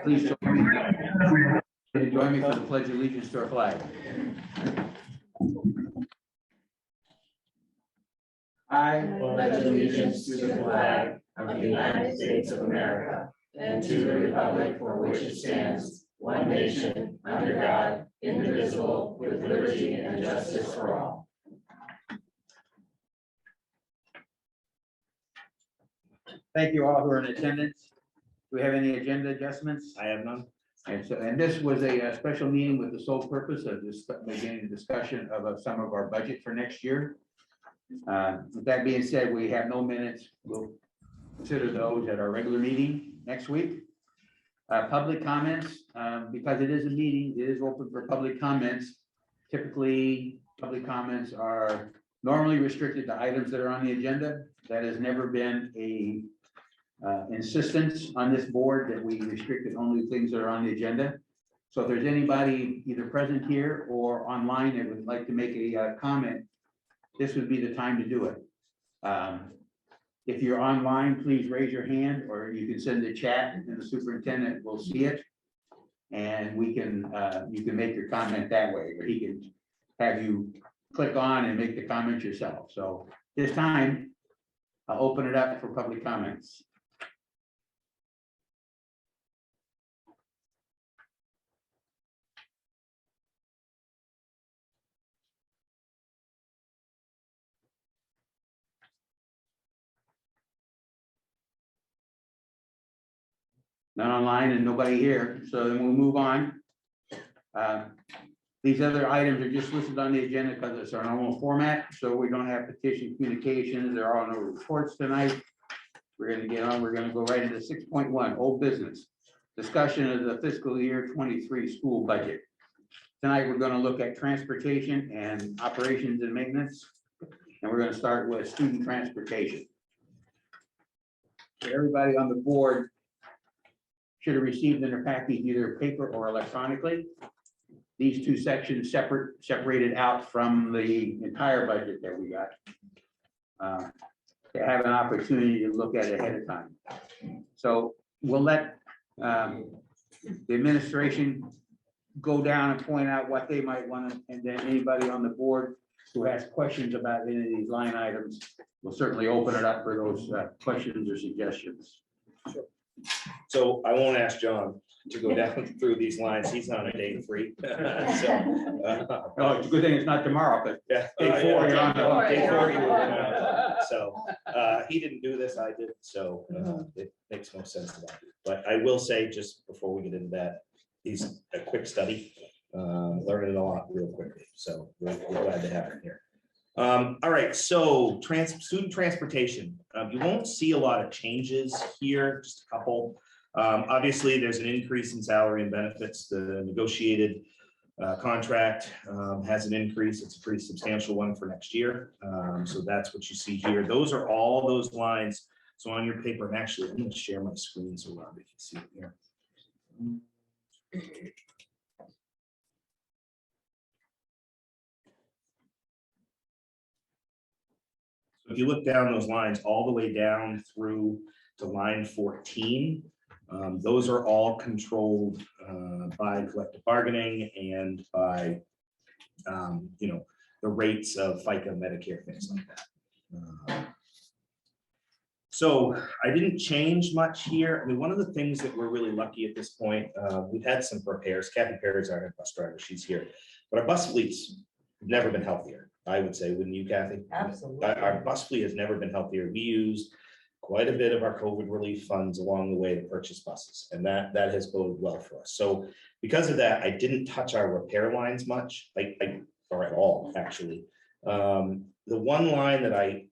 Please join me for the Pledge of Allegiance to our flag. I pledge allegiance to the flag of the United States of America and to the republic for which it stands, one nation, under God, indivisible, with liberty and justice for all. Thank you all who are in attendance. Do we have any agenda adjustments? I have none. And this was a special meeting with the sole purpose of just beginning the discussion of some of our budget for next year. With that being said, we have no minutes. We'll consider those at our regular meeting next week. Public comments, because it is a meeting, it is open for public comments. Typically, public comments are normally restricted to items that are on the agenda. That has never been a insistence on this board that we restricted only things that are on the agenda. So if there's anybody either present here or online that would like to make a comment, this would be the time to do it. If you're online, please raise your hand, or you can send a chat and the superintendent will see it. And we can, you can make your comment that way, or he can have you click on and make the comment yourself. So this time, I'll open it up for public comments. None online and nobody here, so then we'll move on. These other items are just listed on the agenda because it's our normal format, so we don't have petition communications. There are no reports tonight. We're gonna get on, we're gonna go right into 6.1, old business. Discussion of the fiscal year 23 school budget. Tonight, we're gonna look at transportation and operations and maintenance. And we're gonna start with student transportation. So everybody on the board should have received in their package either paper or electronically. These two sections separated out from the entire budget that we got. To have an opportunity to look at it ahead of time. So we'll let the administration go down and point out what they might want to, and then anybody on the board who has questions about any of these line items, we'll certainly open it up for those questions or suggestions. Sure. So I won't ask John to go down through these lines. He's on a day free. Oh, it's a good thing it's not tomorrow, but Yeah. day 4, you're on the hook. Day 4, you were, so he didn't do this, I did, so it makes no sense about it. But I will say, just before we get into that, he's a quick study, learning a lot real quickly. So we're glad to have him here. All right, so student transportation. You won't see a lot of changes here, just a couple. Obviously, there's an increase in salary and benefits. The negotiated contract has an increase. It's a pretty substantial one for next year. So that's what you see here. Those are all those lines. So on your paper, and actually, I'm going to share my screen so Robbie can see it here. If you look down those lines all the way down through to line 14, those are all controlled by collective bargaining and by, the rates of FICA, Medicare, things like that. So I didn't change much here. I mean, one of the things that we're really lucky at this point, we've had some repairs. Kathy Perry's our head bus driver, she's here. But our bus fleet's never been healthier, I would say, wouldn't you, Kathy? Absolutely. Our bus fleet has never been healthier. We used quite a bit of our COVID relief funds along the way to purchase buses, and that has boded well for us. So because of that, I didn't touch our repair lines much, or at all, actually. The one line that I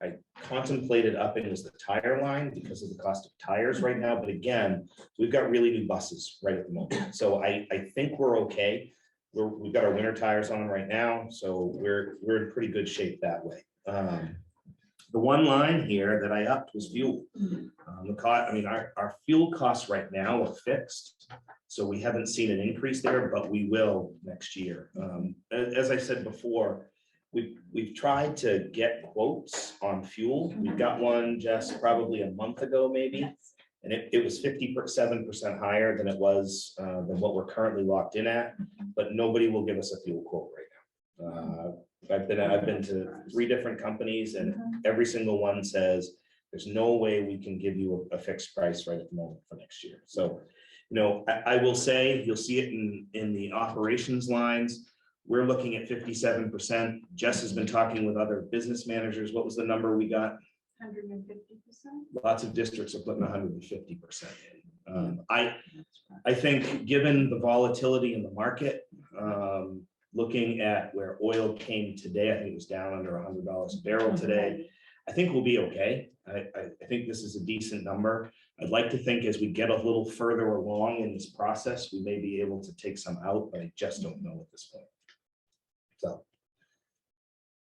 contemplated upping was the tire line because of the cost of tires right now. But again, we've got really new buses right at the moment. So I think we're okay. We've got our winter tires on right now, so we're in pretty good shape that way. The one line here that I upped was fuel. Our fuel costs right now are fixed, so we haven't seen an increase there, but we will next year. As I said before, we've tried to get quotes on fuel. We got one just probably a month ago, maybe. And it was 57% higher than it was than what we're currently locked in at, but nobody will give us a fuel quote right now. I've been to 3 different companies, and every single one says there's no way we can give you a fixed price right at the moment for next year. So, you know, I will say, you'll see it in the operations lines. We're looking at 57%. Jess has been talking with other business managers. What was the number we got? 150%. Lots of districts are putting 150% in. I think, given the volatility in the market, looking at where oil came today, I think it was down under $100 a barrel today. I think we'll be okay. I think this is a decent number. I'd like to think as we get a little further along in this process, we may be able to take some out, but I just don't know at this point. So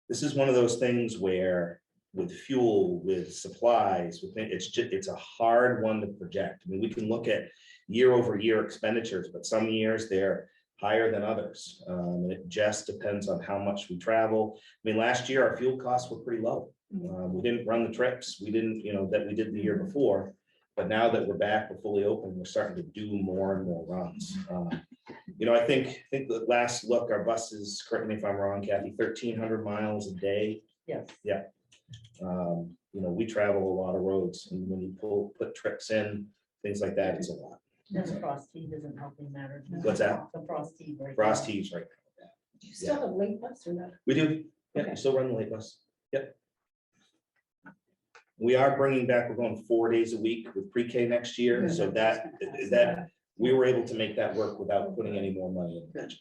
this is one of those things where, with fuel, with supplies, it's a hard one to project. I mean, we can look at year over year expenditures, but some years they're higher than others. And it just depends on how much we travel. I mean, last year our fuel costs were pretty low. We didn't run the trips. We didn't, that we did the year before. But now that we're back, we're fully open, we're starting to do more and more runs. I think the last look, our buses, correct me if I'm wrong, Kathy, 1,300 miles a day. Yes. Yeah. We travel a lot of roads, and when you put trips in, things like that, it's a lot. And the frost heave isn't helping matters. What's that? The frost heave. Right Frost now. heaves right now. Do you still have a late bus or not? We do. Yeah, Okay. we still run the late bus. Yep. We are bringing back, we're going 4 days a week with pre-K next year, so that we were able to make that work without putting any more money in the budget.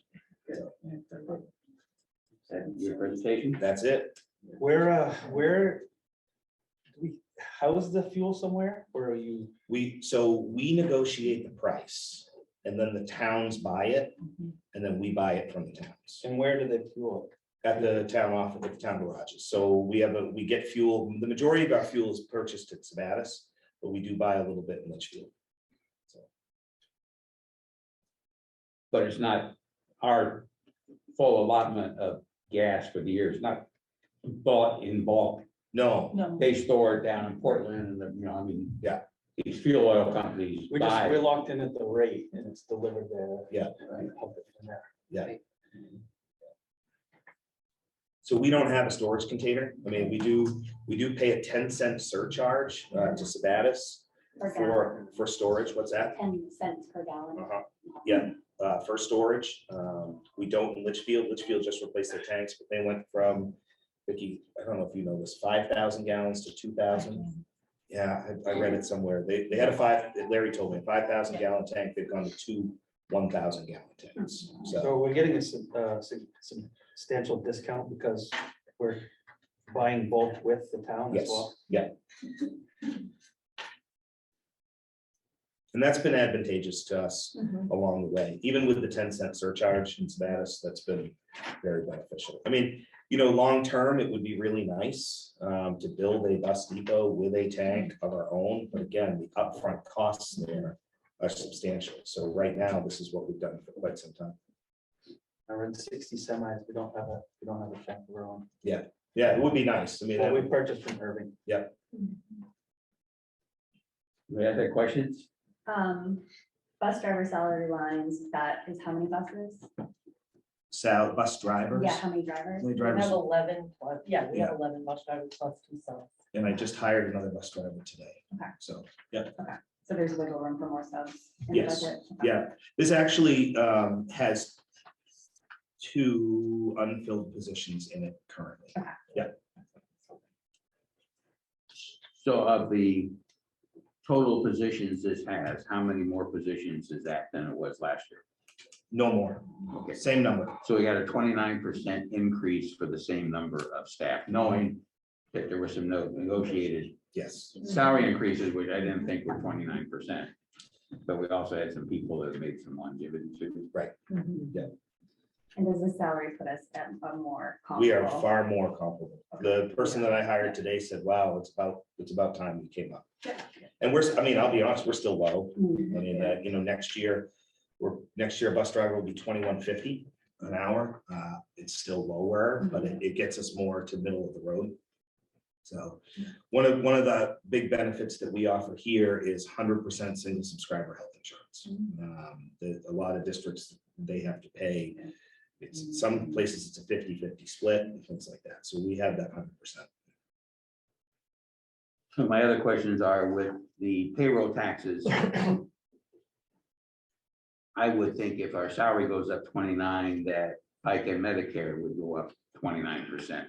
Your presentation? That's it. Where do we house the fuel somewhere, or are you? We negotiate the price, and then the towns buy it, and then we buy it from the towns. And where do they fuel it? At the town office, at the town garages. So we get fuel. The majority of our fuel is purchased at Sabatis, but we do buy a little bit in Litchfield. So. But it's not our full allotment of gas for the year. It's not bought in bulk. No, No. They store it down in Portland, and Yeah. These fuel oil companies buy. We're locked in at the rate, and it's delivered there. Yeah. Right, pump it from there. yeah. So we don't have a storage container. I mean, we do pay a 10-cent surcharge to Sabatis for storage. What's that? 10 cents per gallon. Yeah, for storage. We don't in Litchfield. Litchfield just replaced their tanks, but they went from, Vicky, I don't know if you know this, 5,000 gallons to 2,000. Yeah, I read it somewhere. They had Larry told me, a 5,000 gallon tank. They've gone to 2 1,000 gallon tanks. So we're getting a substantial discount because we're buying bulk with the town as Yes, well. yeah. And that's been advantageous to us along the way, even with the 10-cent surcharge in Sabatis, that's been very beneficial. I mean, long term, it would be really nice to build a bus depot with a tank of our own, but again, the upfront costs there are substantial. So right now, this is what we've done for quite some time. I run 60 semis. We don't have a tank of our own. Yeah, it would be nice. I mean, Well, we purchased from Irving. We have any questions? Bus driver salary lines, that is how many buses? bus drivers. Yeah, how many drivers? How many We have drivers? 11 plus, we have 11 bus drivers plus 2 subs. And I just hired another bus driver today. Okay. So, So there's wiggle room for more subs in the Yes, budget? yeah, this actually has 2 unfilled positions in it currently. Okay. Yeah. So of the total positions this has, how many more positions is that than it was last year? No more, Okay, same number. so we got a 29% increase for the same number of staff, knowing that there were some negotiated Yes, salary increases, which I didn't think were 29%. But we also had some people that made some longevity too. And does the salary put us at a more we are comparable? far more comparable. The person that I hired today said, wow, it's about time you came up. And I'll be honest, we're still low. Mhm. I mean, next year a bus driver will be $21.50 an hour. It's still lower, but it gets us more to middle of the road. So one of the big benefits that we offer here is 100% single subscriber health insurance. A lot of districts, they have to pay. It's some places it's a 50-50 split and things like that. So we have that 100%. So my other questions are with the payroll taxes. I would think if our salary goes up 29, that FICA and Medicare would go up 29%.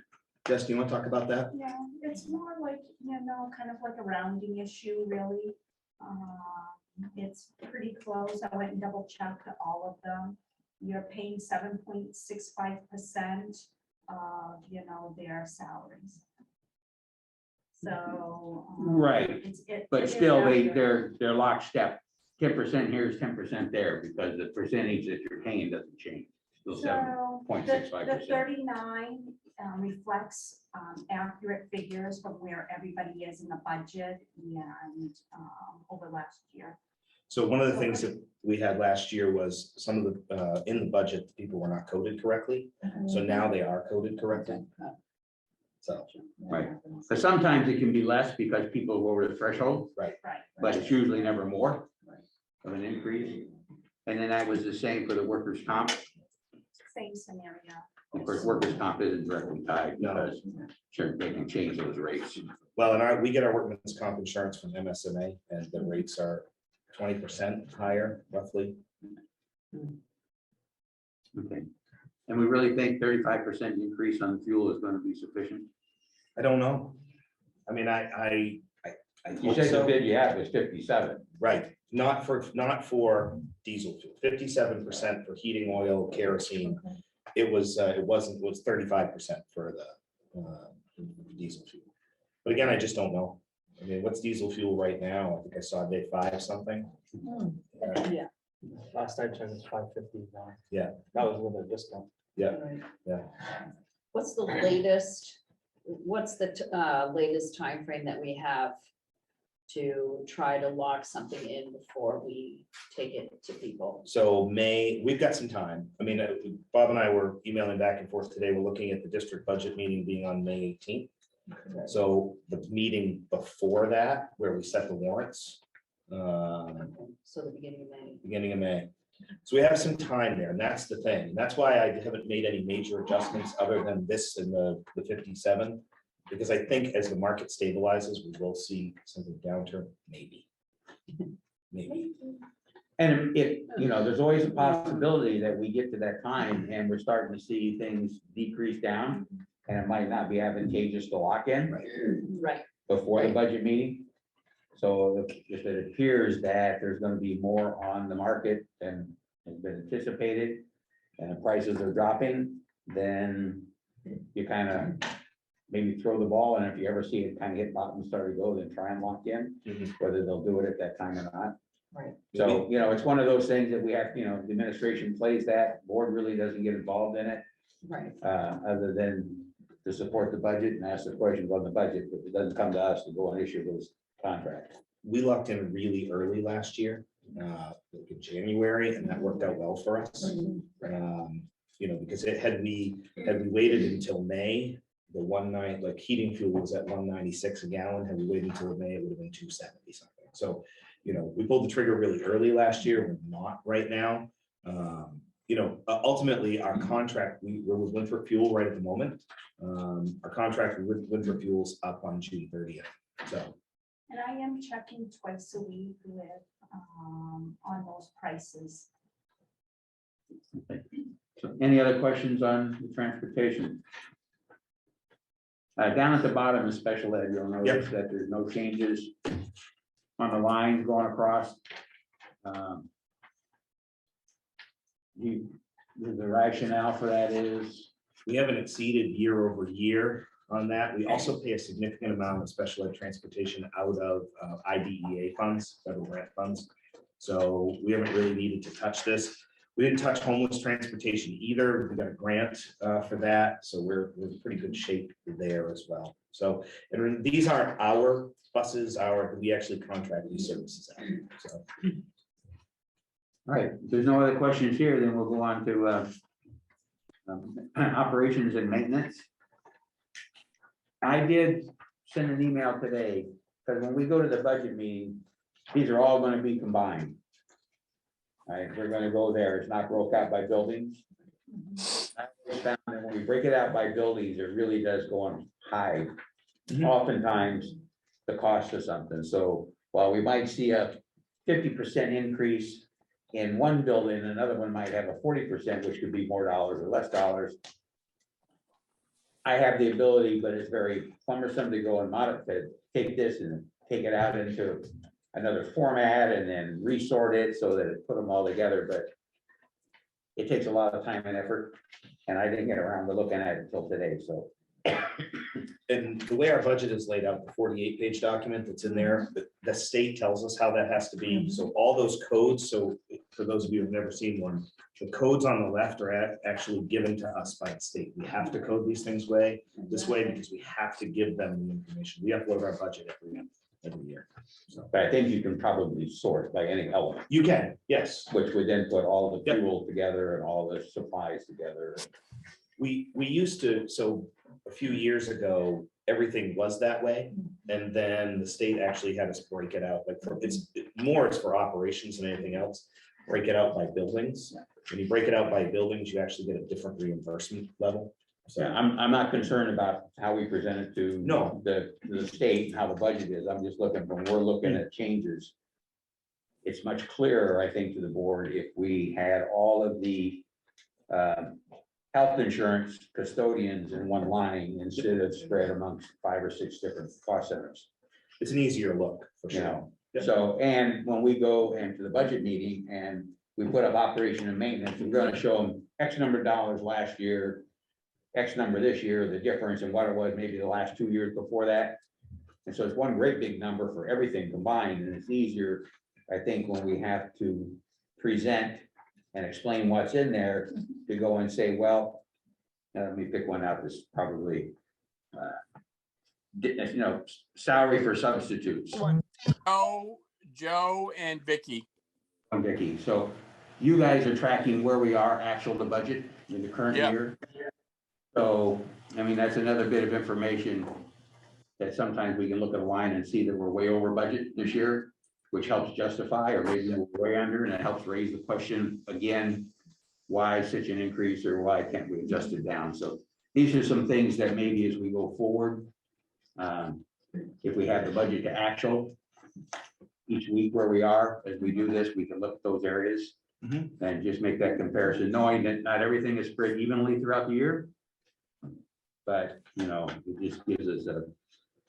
Jess, do you want to talk about that? Yeah, it's more like, kind of like a rounding issue, really. It's pretty close. I went and double checked all of them. You're paying 7.65% of, their salaries. So. Right, but it is still, accurate. they're lockstep. 10% here is 10% there because the percentage that you're paying doesn't change. Still So the 7.65%. 39 reflects accurate figures from where everybody is in the budget and over last year. So one of the things that we had last year was some of the, in the budget, the people were not coded correctly. So now they are coded correctly. So, Right, but sometimes it can be less because people go over the threshold, Right. but it's usually never more of an increase. And then that was the same for the workers' comp. Same scenario. Of course, workers' comp isn't directly tied because sure, they can change those rates. well, and we get our workman's comp insurance from MSMA and the rates are 20% higher roughly. Okay. And we really think 35% increase on fuel is going to be sufficient? I don't know. I mean, I You hope said the so. bid you had was 57. Right, not for diesel fuel, 57% for heating oil, kerosene. It was 35% for the diesel fuel. But again, I just don't know. I mean, what's diesel fuel right now? I think I saw day 5 something. Yeah. Last I checked, it's 550 now. Yeah. That was with a discount. Yeah, What's the latest time frame that we have to try to lock something in before we take it to people? so we've got some time. I mean, Bob and I were emailing back and forth today. We're looking at the district budget meeting being on May 18th. So the meeting before that, where we set the warrants, So the beginning of May. beginning of May. So we have some time there, and that's the thing. That's why I haven't made any major adjustments other than this and the 57. Because I think as the market stabilizes, we will see something downturn, maybe. Maybe. And there's always a possibility that we get to that time and we're starting to see things decrease down. And it might not be advantageous to lock in Right. before the budget meeting. So if it appears that there's going to be more on the market than has been anticipated and the prices are dropping, then you kind of maybe throw the ball, and if you ever see it kind of hit bottom and start to go, then try and lock in, whether they'll do it at that time or not. Right. So, it's one of those things that we have, the administration plays that, board really doesn't get involved in it, Right. other than to support the budget and ask the questions on the budget, but it doesn't come to us to go and issue those contracts. We locked in really early last year, like in January, and that worked out well for us. Because had we waited until May, the like heating fuel was at 196 a gallon. Had we waited until May, it would have been 270 something. So, we pulled the trigger really early last year. We're not right now. Ultimately our contract, we're with Winthrop Fuel right at the moment. Our contract with Winthrop Fuel's up on June 30th. So. And I am checking twice a week with on those prices. So any other questions on the transportation? Down at the bottom of special ed, you'll notice that there's no changes on the lines going across. The rationale for that is, We haven't exceeded year over year on that. We also pay a significant amount of special ed transportation out of IDEA funds, federal grant funds. So we haven't really needed to touch this. We didn't touch homeless transportation either. We got a grant for that. So we're in pretty good shape there as well. So, and these aren't our buses, we actually contract these services out. So. all right, if there's no other questions here, then we'll go on to operations and maintenance. I did send an email today, because when we go to the budget meeting, these are all gonna be combined. All right, we're gonna go there, it's not broke out by buildings. I found that when we break it out by buildings, it really does go on high. Mhm. Oftentimes, the cost of something, so while we might see a 50% increase in one building, another one might have a 40%, which could be more dollars or less dollars. I have the ability, but it's very cumbersome to go and modify, take this and take it out into another format and then resort it so that it put them all together, but it takes a lot of time and effort, and I didn't get around to looking at it until today, so. And the way our budget is laid out, the 48-page document that's in there, the state tells us how that has to be. So all those codes, so for those of you who've never seen one, the codes on the left are actually given to us by the state. We have to code these things this way because we have to give them the information. We upload our budget every year. So But I think you can probably sort by any element, you can, yes. which would then put all the Yep. fuel together and all the supplies together. We used to, so a few years ago, everything was that way. And then the state actually had us break it out, like it's for operations than anything else. Break it out by buildings. When you break it out by buildings, you actually get a different reimbursement level. So So I'm not concerned about how we present it to No. the state and how the budget is. I'm just looking when we're looking at changes. It's much clearer, I think, to the board if we had all of the health insurance custodians in one line instead of spread amongst 5 or 6 different cost centers, it's an easier look for you sure. know? Yep. So, and when we go into the budget meeting and we put up operation and maintenance, we're gonna show them X number of dollars last year, X number this year, the difference in what it was maybe the last 2 years before that. And so it's one great big number for everything combined, and it's easier, I think, when we have to present and explain what's in there, to go and say, well, let me pick one out that's probably, salary for substitutes. Joe and Vicky. Vicky, so you guys are tracking where we are actual to budget in the current Yeah. year. So, I mean, that's another bit of information that sometimes we can look at a line and see that we're way over budget this year, which helps justify, or maybe we're way under, and it helps raise the question again, why such an increase, or why can't we adjust it down? So these are some things that maybe as we go forward, if we have the budget to actual each week where we are, as we do this, we can look at those areas and just make that comparison, knowing that not everything is spread evenly throughout the year. But, it just gives us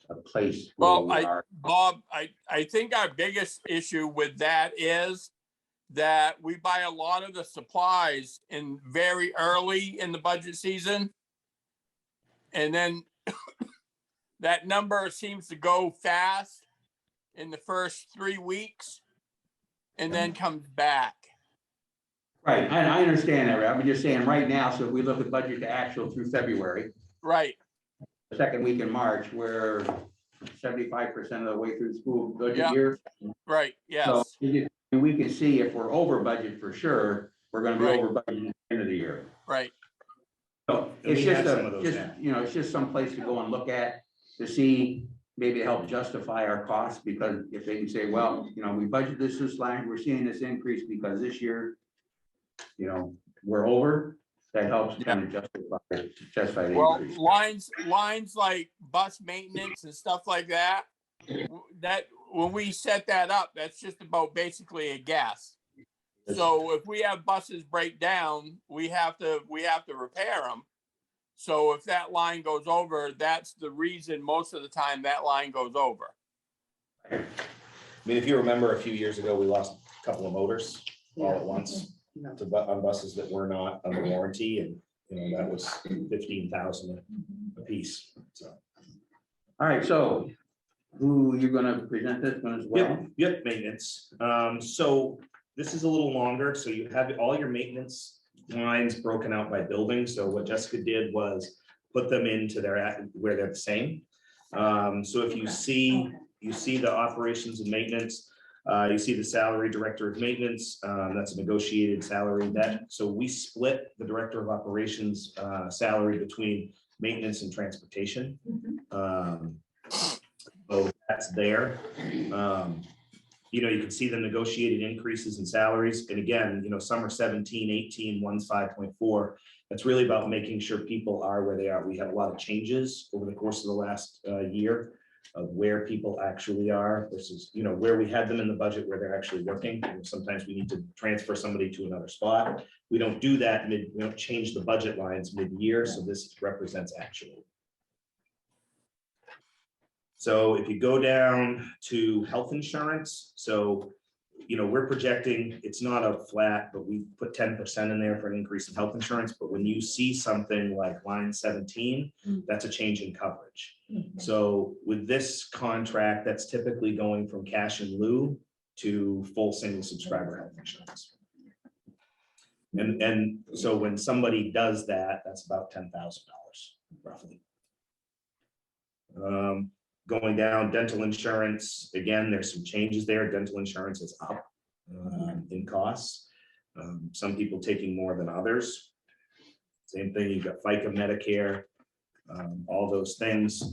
a place where Well, we are. Bob, I think our biggest issue with that is that we buy a lot of the supplies in very early in the budget season. And then that number seems to go fast in the first 3 weeks and then comes back. Right, I understand that, Ray. I'm just saying right now, so if we look at budget to actual through February, Right, the second week in March, we're 75% of the way through the school budget Yeah. year. right, So yes, we can see if we're over budget for sure, we're gonna be Right. over budget at the end of the year. right. So And it's we just have some of those now. it's just some place to go and look at to see, maybe to help justify our costs, because if they can say, well, we budgeted this line, we're seeing this increase because this year, we're over, that helps kind of justify the Well, increase. lines like bus maintenance and stuff like that, that when we set that up, that's just about basically a guess. So if we have buses break down, we have to repair them. So if that line goes over, that's the reason most of the time that line goes over. I mean, if you remember a few years ago, we lost a couple of motors all at once on buses that were not under warranty, and that was 15,000 a piece. So, All right, so who you gonna present this one as well? yep, maintenance. So this is a little longer. So you have all your maintenance lines broken out by building. So what Jessica did was put them into where they're the same. So if you see the operations and maintenance, you see the salary director of maintenance, that's a negotiated salary. So we split the director of operations salary between maintenance and transportation. That's there. You know, you can see the negotiated increases in salaries. And again, you know, some are 17, 18, one's 5.4. That's really about making sure people are where they are. We had a lot of changes over the course of the last year of where people actually are versus, you know, where we had them in the budget, where they're actually working. And sometimes we need to transfer somebody to another spot. We don't do that we don't change the budget lines mid-year. So this represents actual. So if you go down to health insurance, so, you know, we're projecting, it's not a flat, but we put 10% in there for an increase in health insurance. But when you see something like line 17, that's a change in coverage. So with this contract, that's typically going from cash in lieu to full single subscriber health insurance. And so when somebody does that, that's about $10,000 roughly. Going down, dental insurance, again, there's some changes there. Dental insurance is up in costs. Some people taking more than others. Same thing, you've got FICA, Medicare, all those things.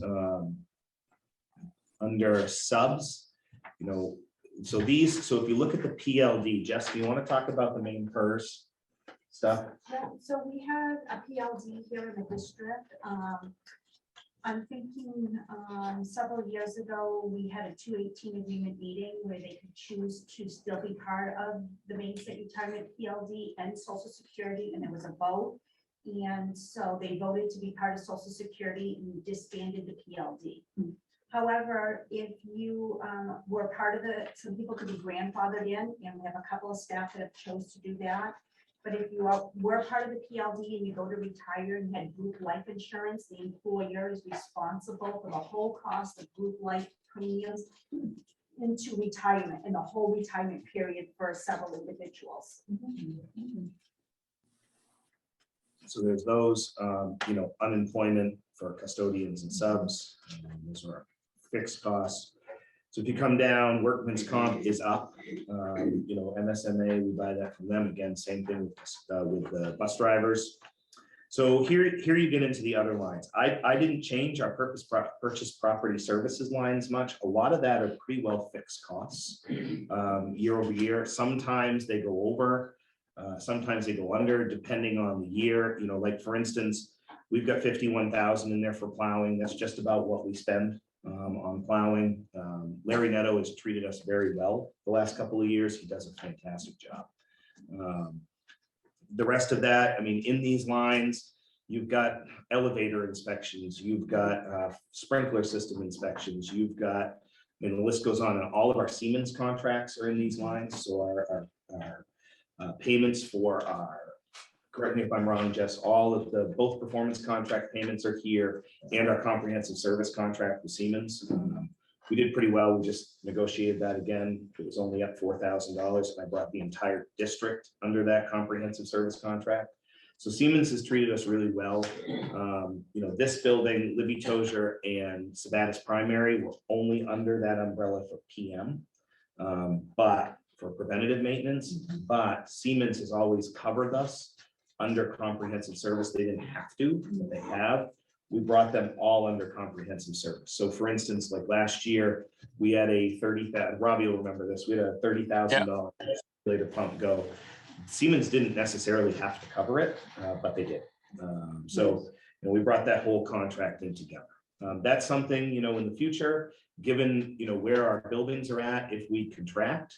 Under subs, you know, so if you look at the PLD, Jess, do you want to talk about the main PERS stuff? Yeah, so we have a PLD here in the district. I'm thinking several years ago, we had a 218 agreement meeting where they could choose to still be part of the Main State Retirement PLD and Social Security, and there was a vote. And so they voted to be part of Social Security and disbanded the PLD. However, if you were part of some people could be grandfathered in, and we have a couple of staff that have chose to do that. But if you were part of the PLD and you go to retire and had group life insurance, the employer is responsible for the whole cost of group life premiums into retirement and the whole retirement period for several individuals. So there's those, you know, unemployment for custodians and subs. Those are fixed costs. So if you come down, workman's comp is up. You know, MSMA, we buy that from them. Again, same thing with the bus drivers. So here you get into the other lines. I didn't change our purchase property services lines much. A lot of that are pretty well fixed costs year over year. Sometimes they go over, sometimes they go under, depending on the year. You know, like for instance, we've got 51,000 in there for plowing. That's just about what we spend on plowing. Larry Netto has treated us very well the last couple of years. He does a fantastic job. The rest of that, I mean, in these lines, you've got elevator inspections, you've got sprinkler system inspections, you've got, and the list goes on, and all of our Siemens contracts are in these lines. So our payments for our, correct me if I'm wrong, Jess, all of the both performance contract payments are here, and our comprehensive service contract with Siemens. We did pretty well. We just negotiated that again. It was only up $4,000, and I brought the entire district under that comprehensive service contract. So Siemens has treated us really well. You know, this building, Libby Tozier and Sabatis Primary were only under that umbrella for PM, but for preventative maintenance. But Siemens has always covered us under comprehensive service. They didn't have to, but they have. We brought them all under comprehensive service. So for instance, like last year, we had a Robbie will remember this, we had a $30,000 later pump go. Siemens didn't necessarily have to cover it, but they did. So you know, we brought that whole contract in together. That's something, you know, in the future, given, you know, where our buildings are at, if we contract,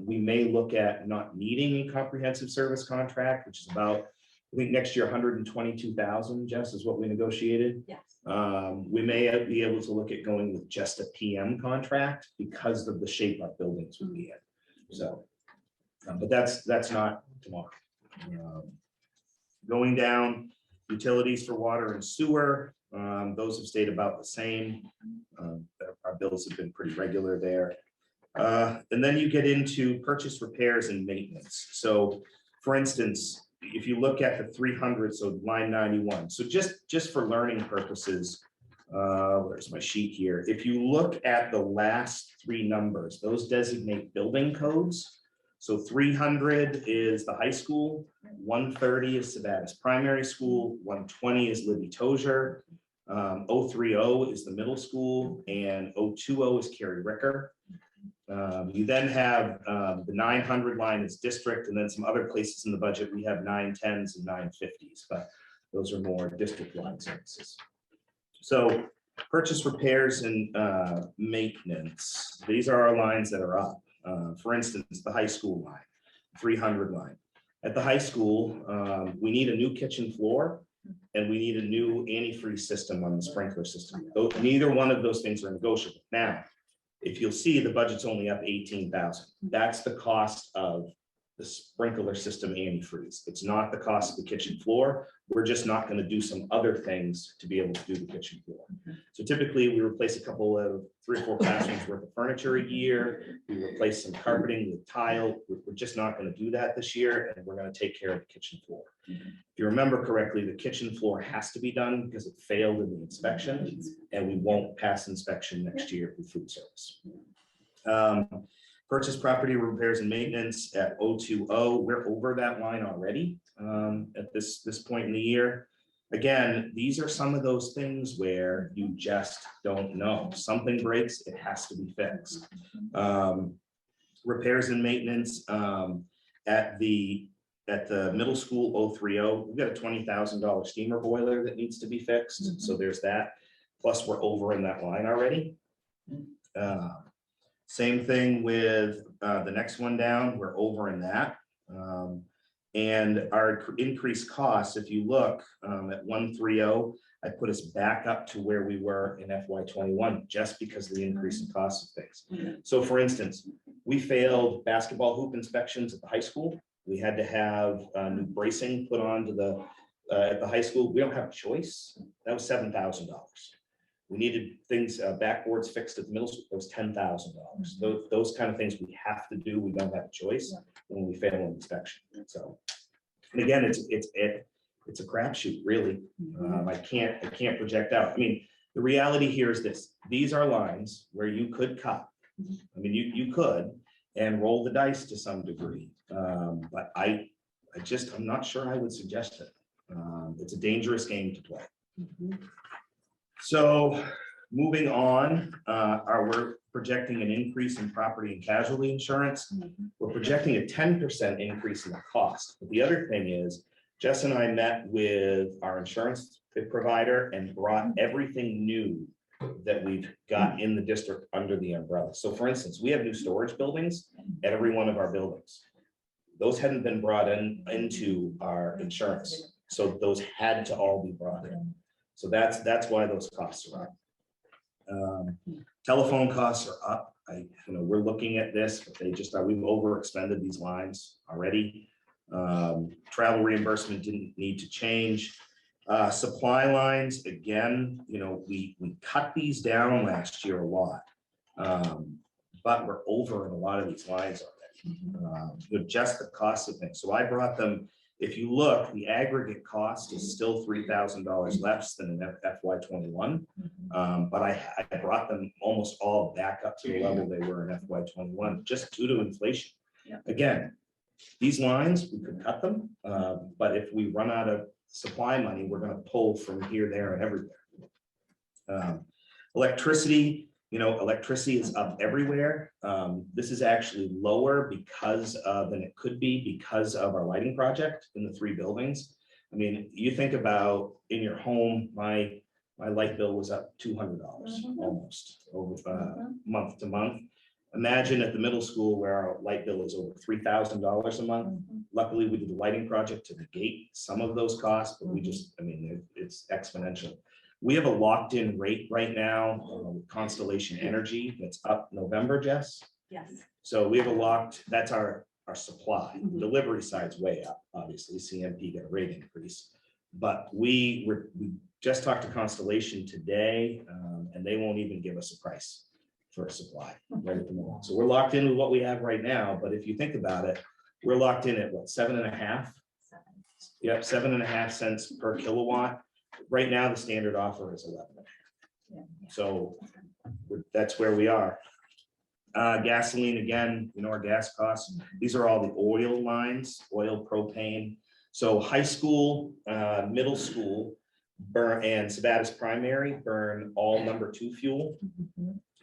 we may look at not needing a comprehensive service contract, which is about, I think next year, 122,000, Jess, is what we negotiated. Yes. We may be able to look at going with just a PM contract because of the shape our buildings would be in. So, but that's not tomorrow. Going down, utilities for water and sewer, those have stayed about the same. Our bills have been pretty regular there. And then you get into purchase, repairs, and maintenance. So for instance, if you look at the 300, so line 91, so just for learning purposes, where's my sheet here? If you look at the last three numbers, those designate building codes. So 300 is the high school, 130 is Sabatis Primary School, 120 is Libby Tozier, 030 is the middle school, and 020 is Carrie Ricker. You then have the 900 line is district, and then some other places in the budget, we have 910s and 950s, but those are more district-wide services. So purchase, repairs, and maintenance. These are our lines that are up. For instance, the high school line, 300 line. At the high school, we need a new kitchen floor, and we need a new antifreeze system on the sprinkler system. Neither one of those things are negotiable. Now, if you'll see, the budget's only up 18,000. That's the cost of the sprinkler system antifreeze. It's not the cost of the kitchen floor. We're just not going to do some other things to be able to do the kitchen floor. So typically we replace a couple of 3 or 4 classrooms worth of furniture a year. We replace some carpeting with tile. We're just not going to do that this year, and we're going to take care of the kitchen floor. If you remember correctly, the kitchen floor has to be done because it failed in the inspection, and we won't pass inspection next year with food service. Purchase, property repairs and maintenance at 020, we're over that line already at this point in the year. Again, these are some of those things where you just don't know. Something breaks, it has to be fixed. Repairs and maintenance at the middle school 030, we've got a $20,000 steamer boiler that needs to be fixed. So there's that. Plus we're over in that line already. Same thing with the next one down, we're over in that. And our increased costs, if you look at 130, I put us back up to where we were in FY21 just because of the increase in cost of things. So for instance, we failed basketball hoop inspections at the high school. We had to have new bracing put on to the at the high school. We don't have a choice. That was $7,000. We needed things, backboards fixed at the middle school, that was $10,000. Those kind of things we have to do. We don't have a choice when we fail an inspection. So, and again, it's a crapshoot, really. I can't project out. I mean, the reality here is this: these are lines where you could cut. I mean, you could and roll the dice to some degree, but I'm not sure I would suggest it. It's a dangerous game to play. So moving on, we're projecting an increase in property and casualty insurance. We're projecting a 10% increase in the cost. But the other thing is, Jess and I met with our insurance provider and brought everything new that we've got in the district under the umbrella. So for instance, we have new storage buildings at every one of our buildings. Those hadn't been brought into our insurance. So those had to all be brought in. So that's why those costs are up. Telephone costs are up. We're looking at this, but they just are. We've overexpended these lines already. Travel reimbursement didn't need to change. Supply lines, again, we cut these down last year a lot, but we're over in a lot of these lines already. Just the cost of things. So I brought them. If you look, the aggregate cost is still $3,000 less than in FY21, but I brought them almost all back up to the level they were in FY21, just due to inflation. Again, these lines, we could cut them, but if we run out of supply money, we're going to pull from here, there, and everywhere. Electricity. Electricity is up everywhere. This is actually lower than it could be because of our lighting project in the 3 buildings. I mean, you think about in your home, my light bill was up $200 almost over month to month. Imagine at the middle school where our light bill is over $3,000 a month. Luckily, we did the lighting project to negate some of those costs, but it's exponential. We have a locked-in rate right now with Constellation Energy that's up November, Jess. Yes. So we have that's our supply. Delivery side's way up, obviously. CMP got a rate increase. But we just talked to Constellation today, and they won't even give us a price for a supply right at the moment. So we're locked in with what we have right now. But if you think about it, we're locked in at what, 7.5? Yep, 7.5 cents per kilowatt. Right now, the standard offer is 11.5. So that's where we are. Gasoline, again, our gas costs. These are all the oil lines, oil, propane. So high school, middle school, and Sabatis Primary burn all number 2 fuel.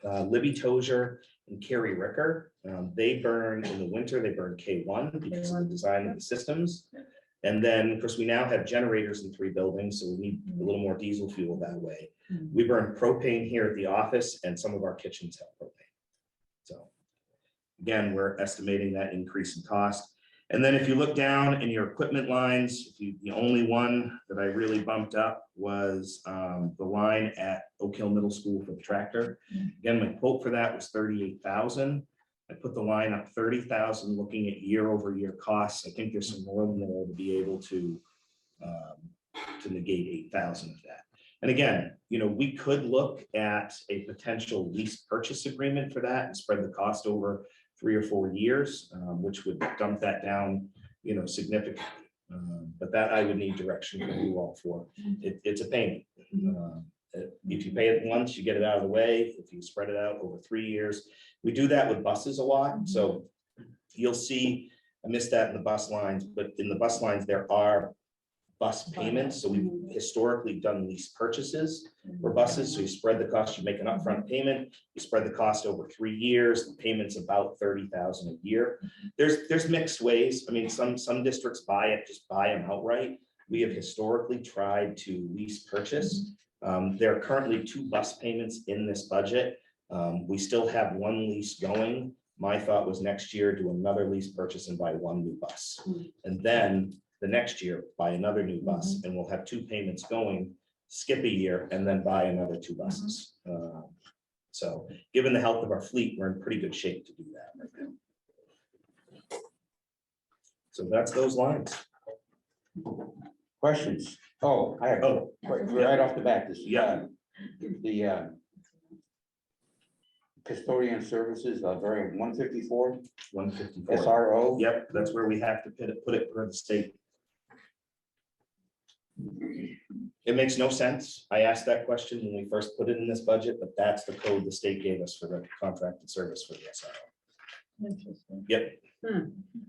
Libby Tozier and Carrie Ricker, they burn in the winter, they burn K1 because of the design of the systems. And then, of course, we now have generators in 3 buildings, so we need a little more diesel fuel that way. We burn propane here at the office, and some of our kitchens have propane. So again, we're estimating that increase in cost. And then if you look down in your equipment lines, the only one that I really bumped up was the line at Oak Hill Middle School for the tractor. Again, my quote for that was $38,000. I put the line up 30,000, looking at year-over-year costs. I think there's some room there to be able to negate 8,000 of that. And again, we could look at a potential lease purchase agreement for that and spread the cost over 3 or 4 years, which would dump that down, significantly. But that I would need direction from you all for. It's a payment. If you pay it once, you get it out of the way. If you spread it out over 3 years, we do that with buses a lot. So you'll see, I missed that in the bus lines, but in the bus lines, there are bus payments. So we've historically done lease purchases for buses. So you spread the cost, you make an upfront payment, you spread the cost over 3 years, the payment's about 30,000 a year. There's mixed ways. I mean, some districts just buy them outright. We have historically tried to lease purchase. There are currently 2 bus payments in this budget. We still have 1 lease going. My thought was next year, do another lease purchase and buy 1 new bus. And then the next year, buy another new bus, and we'll have 2 payments going, skip a year, and then buy another 2 buses. So given the health of our fleet, we're in pretty good shape to do that right now. So that's those lines. Questions? Oh, I have, right off the bat, this, the custodian services, very 154 154. SRO. Yep, that's where we have to put it for the state. It makes no sense. I asked that question when we first put it in this budget, but that's the code the state gave us for the contracted service for the SRO. Interesting. Yep.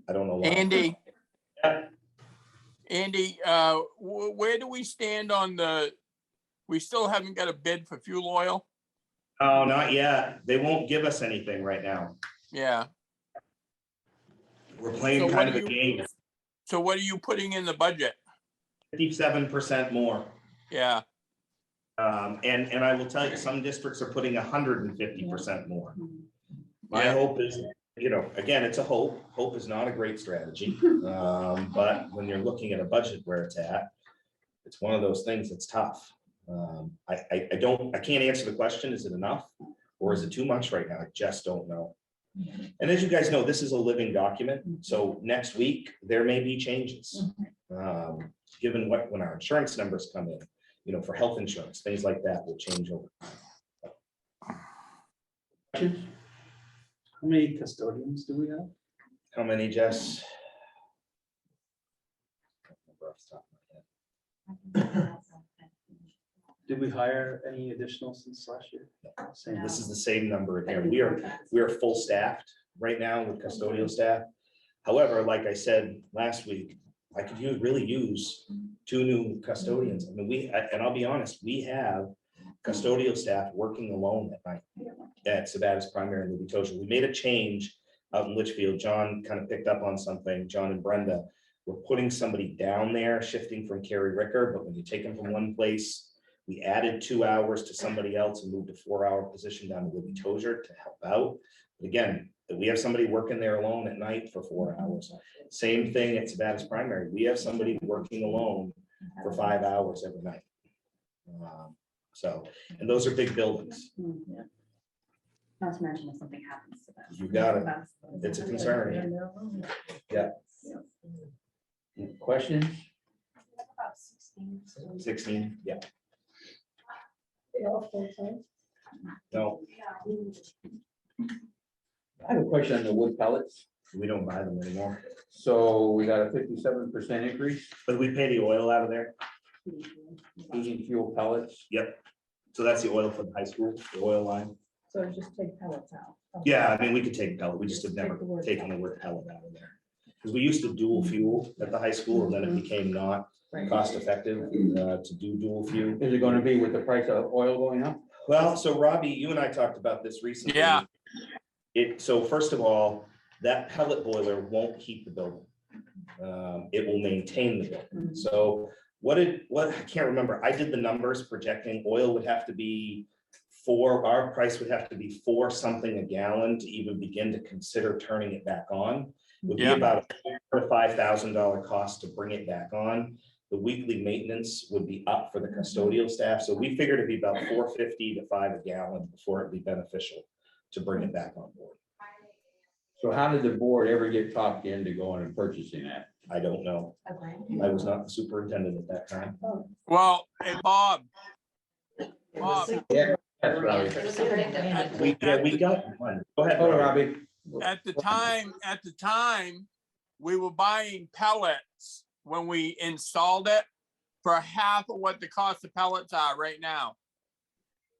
I don't know why. Andy, Yeah. Andy, where do we stand on we still haven't got a bid for fuel oil? Oh, not yet. They won't give us anything right now. Yeah. We're playing So kind what of do a game. So what are you putting in the budget? 57% more. Yeah. And I will tell you, some districts are putting 150% more. My Yeah. hope is, again, it's a hope. Hope is not a great strategy. But when you're looking at a budget where it's at, it's one of those things that's tough. I can't answer the question, is it enough or is it too much right now? I just don't know. And as you guys know, this is a living document. So next week, there may be changes. Given when our insurance numbers come in, for health insurance, things like that will change over time. Questions? How many custodians do we have? How many, Jess? Did we hire any additional since last year? Same. This is the same number again. We are full staffed right now with custodial staff. However, like I said last week, I could really use 2 new custodians. I mean, and I'll be honest, we have custodial staff working alone at night at Sabatis Primary and Libby Tozier. We made a change out in Litchfield. John kind of picked up on something, John and Brenda. We're putting somebody down there, shifting from Carrie Ricker, but when you take them from one place, we added 2 hours to somebody else and moved a 4-hour position down to Libby Tozier to help out. But again, we have somebody working there alone at night for 4 hours. Same thing at Sabatis Primary. We have somebody working alone for 5 hours every night. And those are big buildings. Not to mention if something happens to them. You got it. It's a concern. Yeah. Questions? About 16. 16, yeah. They all full-time? No, I have a question on the wood pellets. we don't buy them anymore. So we got a 57% increase, But we pay the oil out of there. heating fuel pellets. Yep. So that's the oil for the high school, the oil line. So just take pellets out. Yeah, I mean, we could take pellet. We just have never Take the word taken the word pellet out of there. Because we used to dual fuel at the high school, and then it became not cost effective to do dual fuel. Is it gonna be with the price of oil going up? Well, so Robbie, you and I talked about this recently. Yeah. So first of all, that pellet boiler won't heat the building. It will maintain the building. So what I can't remember, I did the numbers projecting oil would have to be our price would have to be 4 something a gallon to even begin to consider turning it back on. Would be Yeah. about a $5,000 cost to bring it back on. The weekly maintenance would be up for the custodial staff. So we figured it'd be about $4.50 to $5 a gallon before it'd be beneficial to bring it back on board. So how did the board ever get talked into going and purchasing that? I don't know. I was not the superintendent at that time. Well, hey, Bob. Bob, Yeah, that's right. We got one. Go ahead, Oh, Robbie. Robbie. at the time, we were buying pellets when we installed it for half of what the cost of pellets are right now.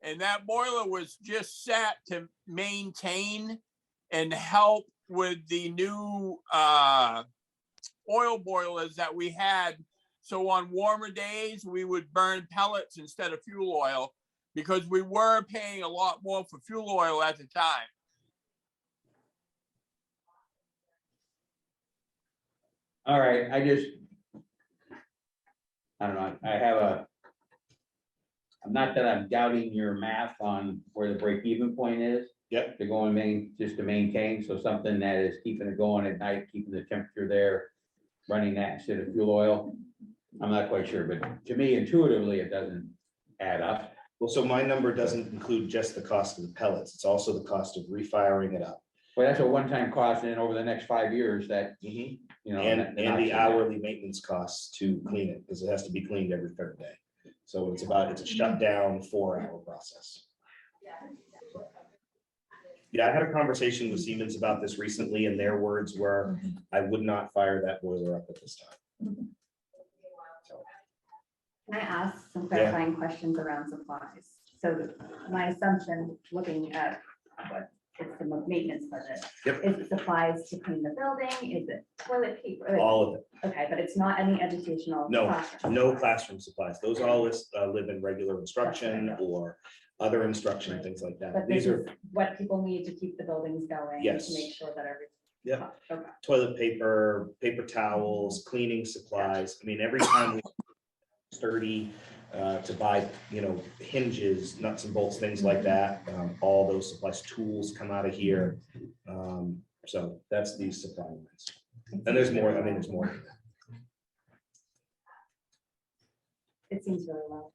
And that boiler was just set to maintain and help with the new oil boilers that we had. So on warmer days, we would burn pellets instead of fuel oil because we were paying a lot more for fuel oil at the time. All right, I don't know, not that I'm doubting your math on where the break even point is. Yep. To go and just to maintain, so something that is keeping it going at night, keeping the temperature there, running that instead of fuel oil. I'm not quite sure, but to me intuitively, it doesn't add up. Well, so my number doesn't include just the cost of the pellets. It's also the cost of refiring it up. Well, that's a one-time cost, and then over the next 5 years, that, you know. And the hourly maintenance costs to clean it, because it has to be cleaned every 3rd day. So it's a shutdown 4-hour process. Yeah, I had a conversation with Siemens about this recently, and their words were, I would not fire that boiler up at this time. Can I ask some clarifying questions around supplies? So my assumption, looking at what it's the maintenance budget, Yep. is it supplies to clean the building? Is it toilet paper? All of it. Okay, but it's not any educational. No, classroom no supplies. classroom supplies. Those all live in regular instruction or other instruction, things like that. But These this are is what people need to keep the buildings going. Yes. To make sure that everything. Yeah. Okay. toilet paper, paper towels, cleaning supplies. I mean, every time we sturdy to buy, hinges, nuts and bolts, things like that. All those supplies, tools come out of here. So that's these supply lines. And there's more, there's more. than that. It seems really low,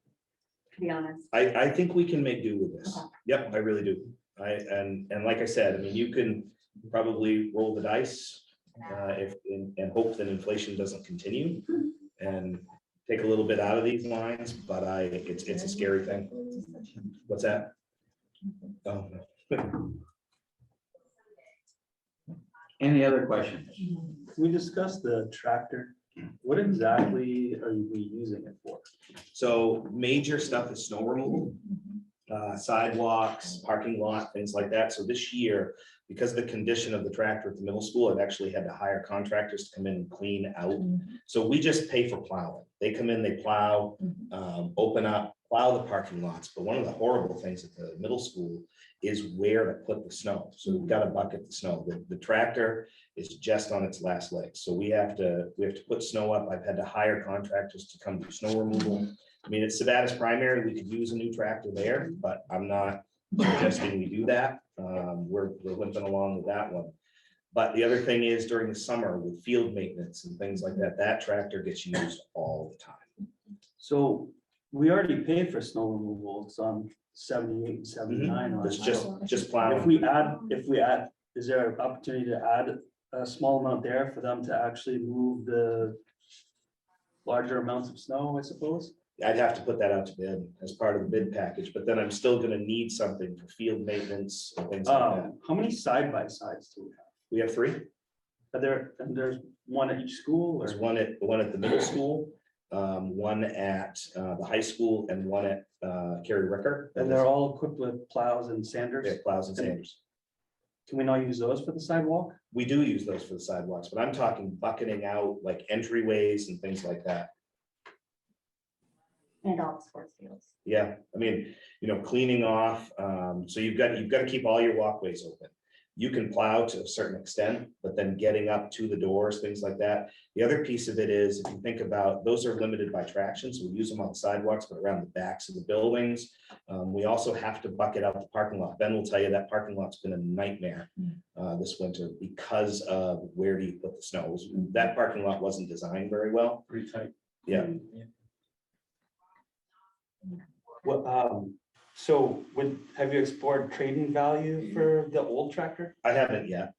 to be honest. I think we can make do with this. Okay. Yep, I really do. And like I said, you can probably roll the dice and hope that inflation doesn't continue and take a little bit out of these lines, but it's a scary thing. What's that? Oh, no. Any other questions? We discussed the tractor. What exactly are we using it for? So major stuff is snow removal, sidewalks, parking lot, things like that. So this year, because of the condition of the tractor at the middle school, I've actually had to hire contractors to come in and clean out. So we just pay for plowing. They come in, they plow, open up, plow the parking lots. But one of the horrible things at the middle school is where to put the snow. So we've got to bucket the snow. The tractor is just on its last legs. So we have to put snow up. I've had to hire contractors to come do snow removal. At Sabatis Primary, we could use a new tractor there, but I'm not suggesting we do that. We're limping along with that one. But the other thing is during the summer with field maintenance and things like that, that tractor gets used all the time. So we already paid for snow removal. It's on 78 and 79. It's just If plowing. we add, is there an opportunity to add a small amount there for them to actually move the larger amounts of snow, I suppose? I'd have to put that out to bid as part of the bid package, but then I'm still gonna need something for field maintenance and things like that. How many side-by-sides do we have? We have 3. And there's one at each school, There's or? one at the middle school, one at the high school, and one at Kerry Ricker. And they're all equipped with plows and Yeah, sanders? plows and sanders. Can we not use those for the sidewalk? We do use those for the sidewalks, but I'm talking bucketing out like entryways and things like that. And all the sports fields. Yeah, I mean, cleaning off, so you've got to keep all your walkways open. You can plow to a certain extent, but then getting up to the doors, things like that. The other piece of it is, if you think about, those are limited by traction, so we use them on the sidewalks, but around the backs of the buildings. We also have to bucket out the parking lot. Ben will tell you that parking lot's been a nightmare this winter because of where do you put the snow. That parking lot wasn't designed very well. Pretty tight. Yeah. Well, so have you explored trading value for the old tractor? I haven't yet,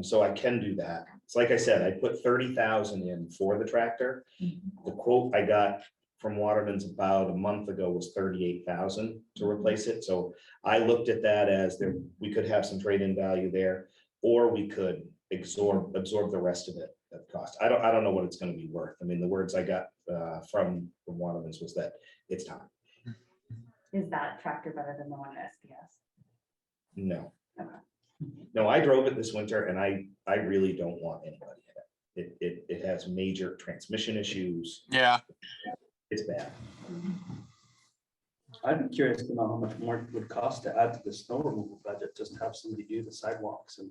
so I can do that. It's like I said, I put 30,000 in for the tractor. The quote I got from Waterman's about a month ago was 38,000 to replace it. So I looked at that as we could have some trade-in value there, or we could absorb the rest of it at cost. I don't know what it's going to be worth. I mean, the words I got from Waterman's was that it's time. Is that tractor better than the one at SPS? No. Okay. No, I drove it this winter and I really don't want anybody in it. It has major transmission issues. Yeah. It's bad. I'm curious to know how much more it would cost to add to the snow removal budget, just to have somebody do the sidewalks and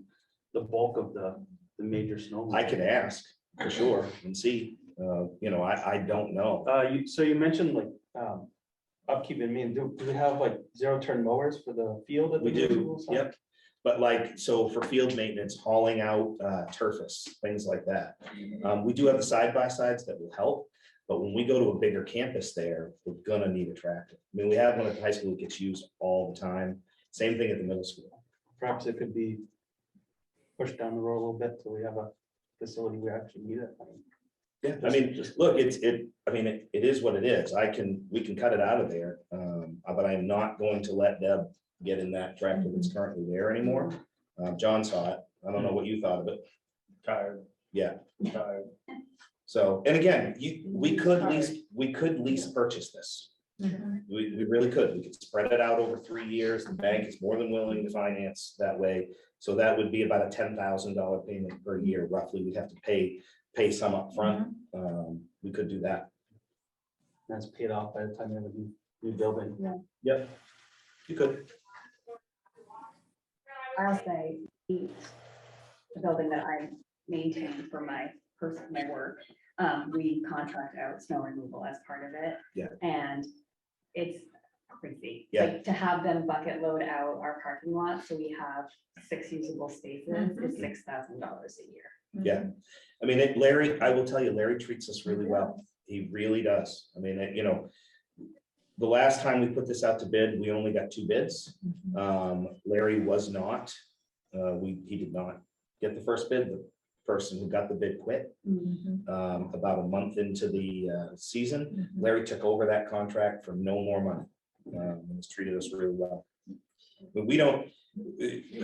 the bulk of the major snow. I could ask for sure and see, I don't know. So you mentioned like upkeep. I mean, do we have like zero turn mowers for the field? At the We do, municipal side? yep. But like, so for field maintenance, hauling out turfus, things like that. We do have the side-by-sides that will help, but when we go to a bigger campus there, we're gonna need a tractor. I mean, we have one at the high school that gets used all the time. Same thing at the middle school. Perhaps it could be pushed down the road a little bit till we have a facility we actually need it. Yeah, I mean, look, it is what it is. We can cut it out of there. But I'm not going to let Deb get in that tractor that's currently there anymore. John saw it. I don't know what you thought of it. Tired. Yeah. Tired. So, and again, we could lease purchase this. We really could. We could spread it out over 3 years. The bank is more than willing to finance that way. So that would be about a $10,000 payment per year, roughly. We'd have to pay some up front. We could do that. That's paid off by the time you have a new building. Yep. You could. I'll say the building that I maintain for my work, we contract out snow removal as part of it. Yeah. And it's crazy. Yeah. Like to have them bucket load out our parking lot, so we have 6 usable spaces, is $6,000 a year. Yeah. I mean, Larry, I will tell you, Larry treats us really well. He really does. I mean, the last time we put this out to bid, we only got 2 bids. Larry was not, he did not get the first bid. The person who got the bid quit about a month into the season. Larry took over that contract for no more money. And has treated us really well. But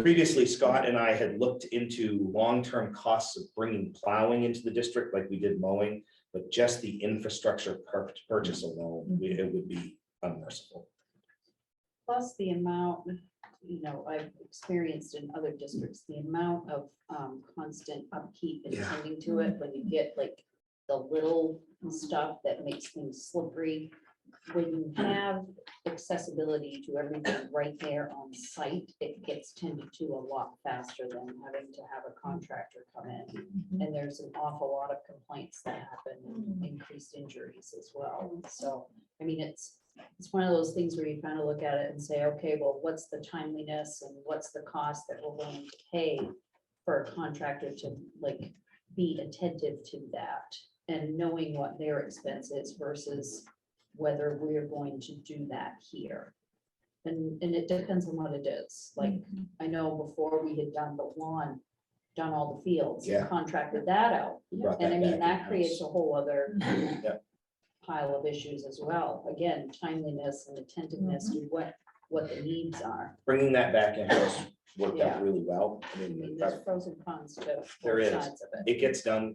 previously, Scott and I had looked into long-term costs of bringing plowing into the district like we did mowing, but just the infrastructure purchase alone, it would be unmerciful. Plus the amount, I've experienced in other districts, the amount of constant upkeep and tending to it, when you get like the little stuff that makes things slippery. When you have accessibility to everything right there on site, it gets tended to a lot faster than having to have a contractor come in. And there's an awful lot of complaints that happen, and increased injuries as well. So, I mean, it's one of those things where you kind of look at it and say, okay, well, what's the timeliness and what's the cost that we're willing to pay for a contractor to like be attentive to that, and knowing what their expense is versus whether we're going to do that here. And it depends on what it is. Like, I know before we had done the lawn, done all the fields, Yeah. contracted that out. Brought And I that mean, back that in-house. creates a whole other Yep. pile of issues as well. Again, timeliness and attentiveness to what the needs are. Bringing that back in house worked Yeah. out really well. I I mean, mean, there's pros and cons to both There is. sides of it. it gets done.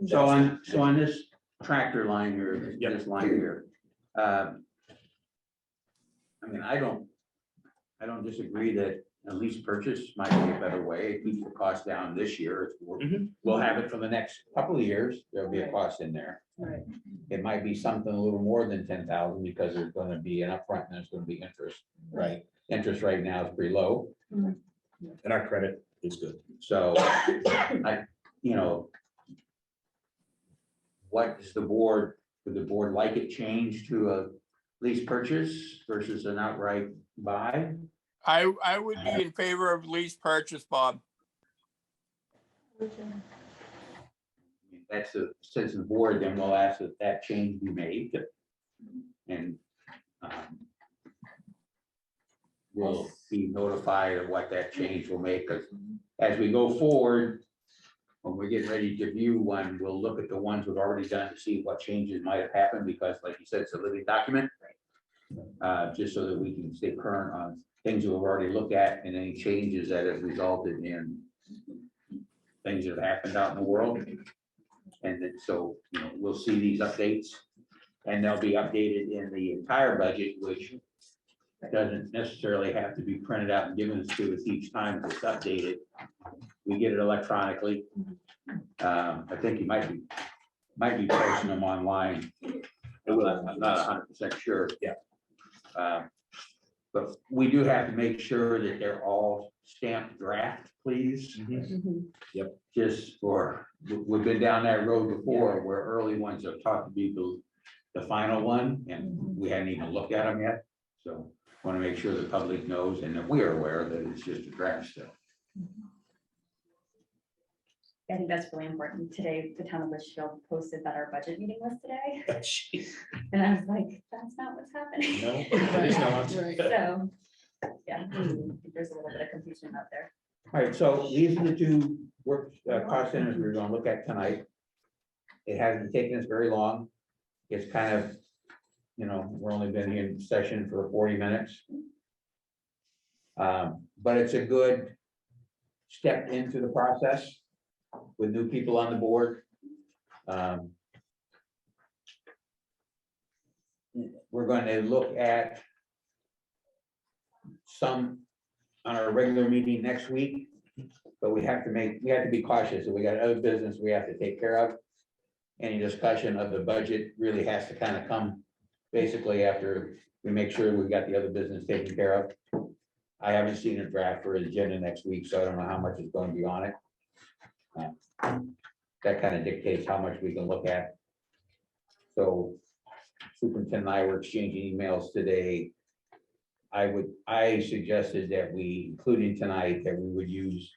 So on this tractor line here, this line here, I mean, I don't disagree that a lease purchase might be a better way. It keeps the cost down this year. We'll have it for the next couple of years. There'll be a cost in there. Right. It might be something a little more than 10,000 because there's gonna be an upfront and there's gonna be interest. Right, Interest right now is pretty low. and our credit is good. So what is would the board like it changed to a lease purchase versus an outright buy? I would be in favor of lease purchase, Bob. That's the sense of the board, then we'll ask that that change be made. And we'll be notified of what that change will make, because as we go forward, when we're getting ready to view one, we'll look at the ones we've already done to see what changes might have happened, because like you said, it's a living document. Just so that we can stay current on things we've already looked at and any changes that have resulted in things that have happened out in the world. And then, so, we'll see these updates, and they'll be updated in the entire budget, which doesn't necessarily have to be printed out and given to us each time it's updated. We get it electronically. I think you might be posting them online. I'm not 100% sure. Yeah. But we do have to make sure that they're all stamped draft, please. Just for, we've been down that road before where early ones have talked to be the final one, and we hadn't even looked at them yet. So want to make sure the public knows and that we are aware that it's just a draft still. I think that's really important. Today, the town of Litchfield posted that our budget meeting was today. Jeez. And I was like, that's not what's happening. No, it is not. So, yeah, I think there's a little bit of confusion out there. All right, so these are the two cost centers we're going to look at tonight. It hasn't taken us very long. It's kind of, we're only been in session for 40 minutes. But it's a good step into the process with new people on the board. We're going to look at some on our regular meeting next week, but we have to be cautious. We got other business we have to take care of. Any discussion of the budget really has to kind of come basically after we make sure we've got the other business taken care of. I haven't seen a draft for the agenda next week, so I don't know how much is going to be on it. That kind of dictates how much we can look at. So Superintendent and I were exchanging emails today. I suggested that we, including tonight, that we would use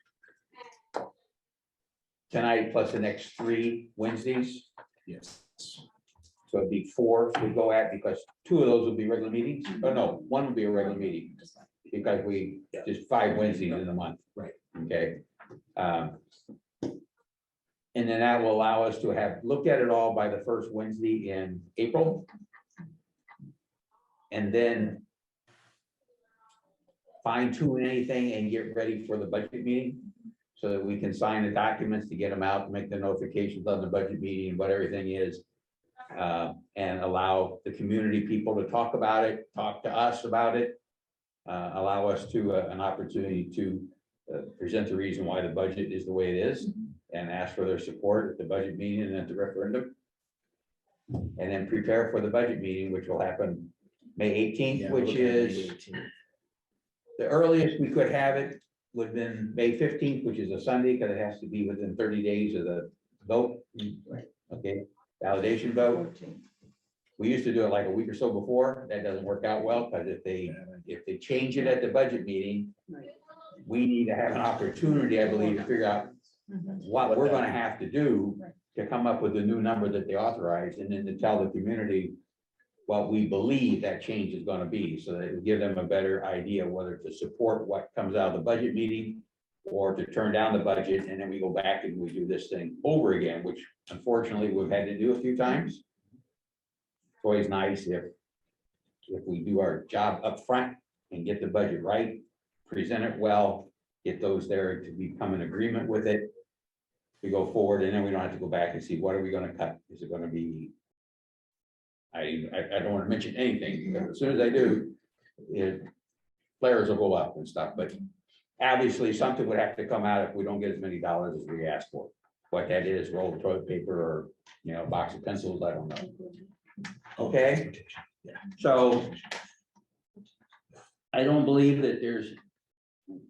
tonight plus the next 3 Wednesdays. Yes. So it'd be 4 we go at, because 2 of those will be regular meetings. Oh, no, 1 will be a regular meeting, because we just 5 Wednesdays in the month. Right. Okay. And then that will allow us to have looked at it all by the first Wednesday in April. And then fine tune anything and get ready for the budget meeting, so that we can sign the documents to get them out, make the notifications on the budget meeting, what everything is. And allow the community people to talk about it, talk to us about it. Allow us to an opportunity to present the reason why the budget is the way it is, and ask for their support at the budget meeting and at the referendum. And then prepare for the budget meeting, which will happen May 18th, Yeah, which we're looking at is May 18th. the earliest we could have it would have been May 15th, which is a Sunday, because it has to be within 30 days of the vote. Okay, validation vote. We used to do it like a week or so before. That doesn't work out well, because if they change it at the budget meeting, we need to have an opportunity, I believe, to figure out what we're gonna have to do to come up with the new number that they authorized, and then to tell the community what we believe that change is gonna be, so that it will give them a better idea whether to support what comes out of the budget meeting or to turn down the budget, and then we go back and we do this thing over again, which unfortunately we've had to do a few times. It's always nice if we do our job up front and get the budget right, present it well, get those there to become in agreement with it. We go forward, and then we don't have to go back and see, what are we gonna cut? Is it gonna be? I don't want to mention anything, because as soon as I do, flares will go up and stuff, but obviously, something would have to come out if we don't get as many dollars as we asked for. What that is, roll of toilet paper or, a box of pencils, I don't know. Okay, so I don't believe that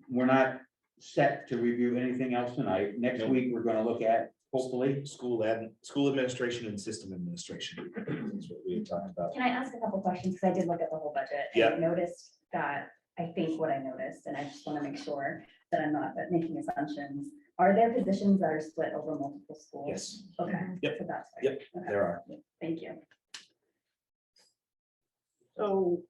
we're not set to review anything else tonight. Next week, we're gonna look at, hopefully, School administration and system administration. That's what we had talked about. Can I ask a couple questions? Because I did look at the whole budget. And I noticed that, I think what I noticed, and I just want to make sure that I'm not making assumptions. Are there positions that are split over multiple schools? Yes, Okay. Yep. So that's. Yep. Okay. there are. Thank you. So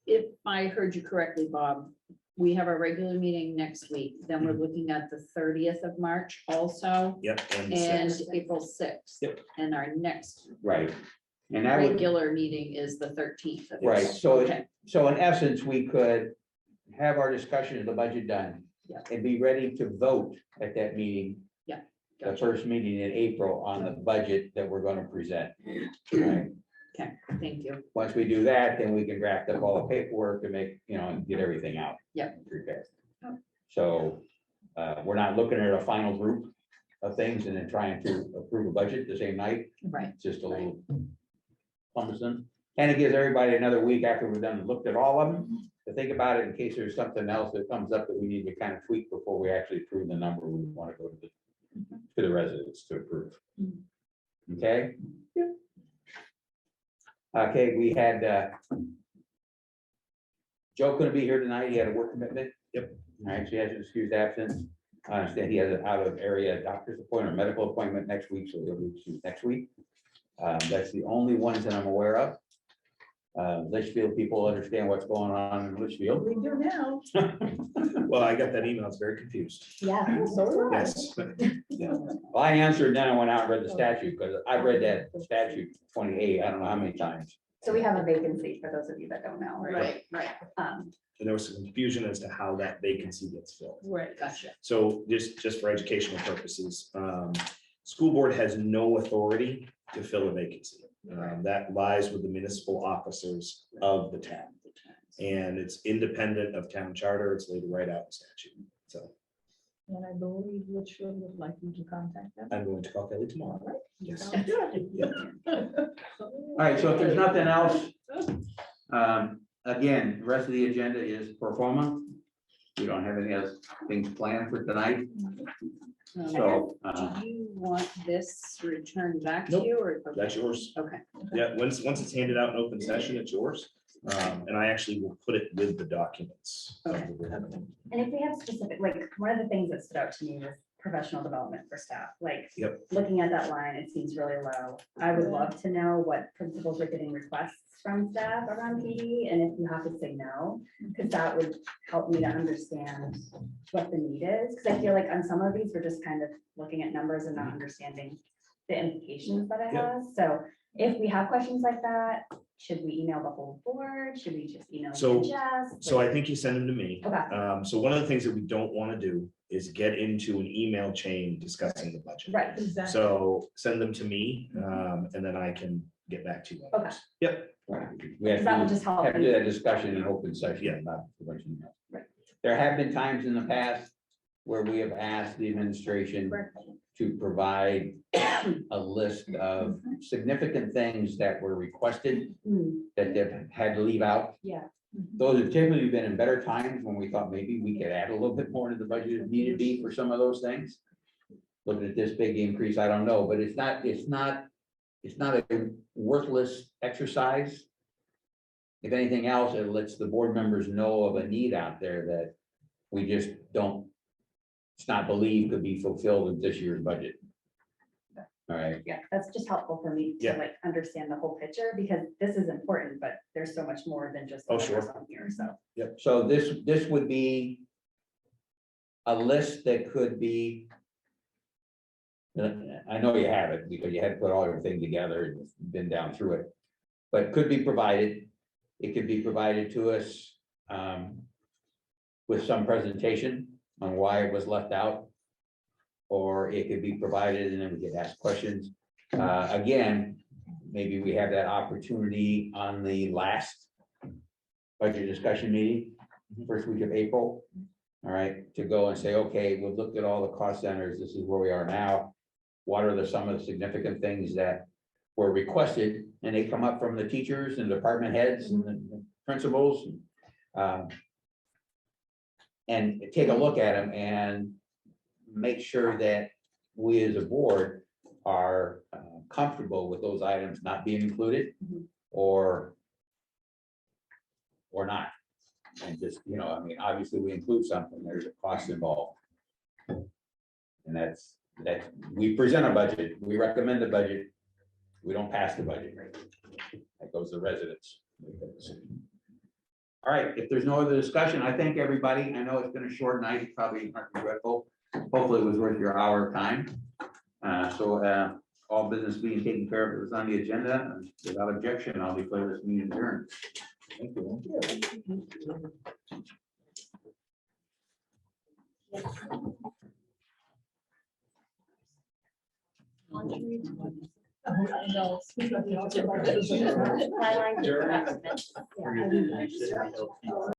if I heard you correctly, Bob, we have our regular meeting next week, then we're looking at the 30th of March also, Yep. and six. April 6th. Yep. And our next right? And that would, regular meeting is the 13th. of right, April. so, Okay. so in essence, we could have our discussion of the budget done. Yeah. And be ready to vote at that meeting. Yeah, The gotcha. first meeting in April on the budget that we're gonna present. Right? Okay, thank you. Once we do that, then we can draft up all the paperwork to make, and get everything out. Yeah. Prepared. Oh. So, we're not looking at a final group of things and then trying to approve a budget the same night. Right. It's just a little cumbersome. And it gives everybody another week after we're done and looked at all of them to think about it in case there's something else that comes up that we need to kind of tweak before we actually approve the number we want to go to the residents to approve. Okay? Okay, we had, Joe couldn't be here tonight. He had a work commitment. Yep. All right, so he has an excused absence. I understand he has an out of area doctor's appointment or medical appointment next week, so he'll be excused next week. That's the only ones that I'm aware of. Litchfield people understand what's going on in Litchfield. We do now. Well, I got that email. I was very confused. Yeah. So Yes. Yeah. Well, I answered, then I went out and read the statute, because I read that statute 28, I don't know how many times. So we have a vacancy for those of you that don't know. Right, right, Um, And there was some confusion as to how that vacancy gets filled. right, gotcha. So just for educational purposes, school board has no authority to fill a vacancy. That lies with the municipal officers of the town. And it's independent of town charter. It's laid right out in statute. So And I believe Litchfield would like you to contact them. I'm going to call Kelly tomorrow. Yes. All right, so if there's nothing else, again, the rest of the agenda is pro forma. We don't have any other things planned for tonight, so. Do you want this returned back to Nope. you or? That's yours. Okay. Yeah, once it's handed out in open session, it's yours. And I actually will put it with the documents. And if we have specific, like, one of the things that stood out to me was professional development for staff, like. Yep. Looking at that line, it seems really low. I would love to know what principals are getting requests from staff around PD, and if you have to say no, because that would help me to understand what the need is, because I feel like on some of these, we're just kind of looking at numbers and not understanding the implications that it Yep. has. So if we have questions like that, should we email the whole board? Should we just email? So- Jess? So I think you send them to me. Okay. So one of the things that we don't want to do is get into an email chain discussing the budget. Right. So send them to me, and then I can get back to you. on Okay. those. Yep. We have Because that would to just help. have to do that discussion in open session. Yeah. not a bunch of emails. Right. There have been times in the past where we have asked the administration to provide a list of significant things that were requested Hmm, that they've had to leave out. Yeah. Those have typically been in better times when we thought maybe we could add a little bit more to the budget if needed be for some of those things. Looking at this big increase, I don't know, but it's not a worthless exercise. If anything else, it lets the board members know of a need out there that we just don't, it's not believed could be fulfilled with this year's budget. All right, Yeah, that's just helpful for me to Yeah. like understand the whole picture, because this is important, but there's so much more than just. the Oh, sure. numbers on here, so. so this would be a list that could be, I know you have it because you had to put all everything together and been down through it, but could be provided. It could be provided to us with some presentation on why it was left out. Or it could be provided and then we could ask questions. Again, maybe we have that opportunity on the last budget discussion meeting, first week of April. All right, to go and say, okay, we've looked at all the cost centers, this is where we are now. What are some of the significant things that were requested, and they come up from the teachers and department heads and the principals. And take a look at them and make sure that we as a board are comfortable with those items not being included or not. And just, you know, I mean, obviously we include something, there's a cost involved. And that's, we present a budget, we recommend the budget, we don't pass the budget. That goes to residents. All right, if there's no other discussion, I thank everybody. I know it's been a short night, it's probably not regretful. Hopefully it was worth your hour of time. All business being taken care of, it was on the agenda. And without objection, I'll declare this meeting adjourned. Thank you. No.